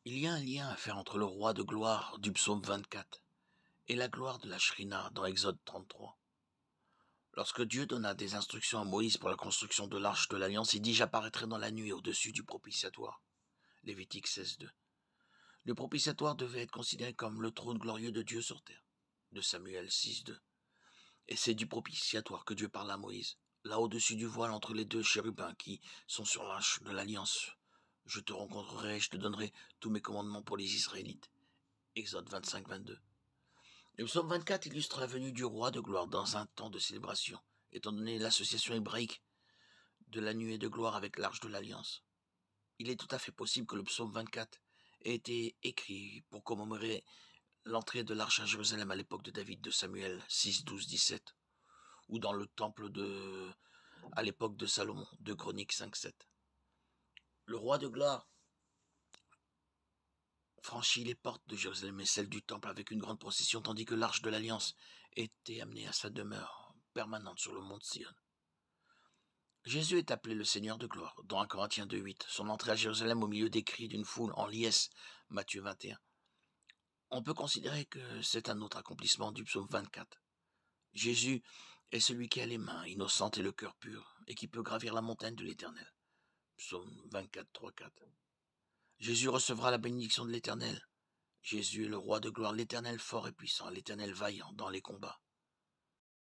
Il y a un lien à faire entre le roi de gloire du psaume 24 et la gloire de la Shrina dans Exode 33. Lorsque Dieu donna des instructions à Moïse pour la construction de l'arche de l'Alliance, il dit « J'apparaîtrai dans la nuit au-dessus du propitiatoire ». Lévitique 16.2. Le propitiatoire devait être considéré comme le trône glorieux de Dieu sur terre, de Samuel 6.2. Et c'est du propitiatoire que Dieu parle à Moïse, là au-dessus du voile entre les deux chérubins qui sont sur l'arche de l'Alliance. Je te rencontrerai et je te donnerai tous mes commandements pour les Israélites. Exode 25.22. Le psaume 24 illustre la venue du roi de gloire dans un temps de célébration, étant donné l'association hébraïque de la nuée de gloire avec l'arche de l'Alliance. Il est tout à fait possible que le psaume 24 ait été écrit pour commémorer l'entrée de l'arche à Jérusalem à l'époque de David, de Samuel 6.12.17, ou dans le temple à l'époque de Salomon, de Chroniques 5.7. Le roi de gloire franchit les portes de Jérusalem et celles du temple avec une grande procession, tandis que l'arche de l'Alliance était amenée à sa demeure permanente sur le mont Sion. Jésus est appelé le Seigneur de gloire, dans 1 Corinthiens 2.8, son entrée à Jérusalem au milieu des cris d'une foule en liesse, Matthieu 21. On peut considérer que c'est un autre accomplissement du psaume 24. Jésus est celui qui a les mains innocentes et le cœur pur, et qui peut gravir la montagne de l'Éternel. Psaume 24, 3, 4. Jésus recevra la bénédiction de l'Éternel. Jésus est le roi de gloire, l'Éternel fort et puissant, l'Éternel vaillant dans les combats.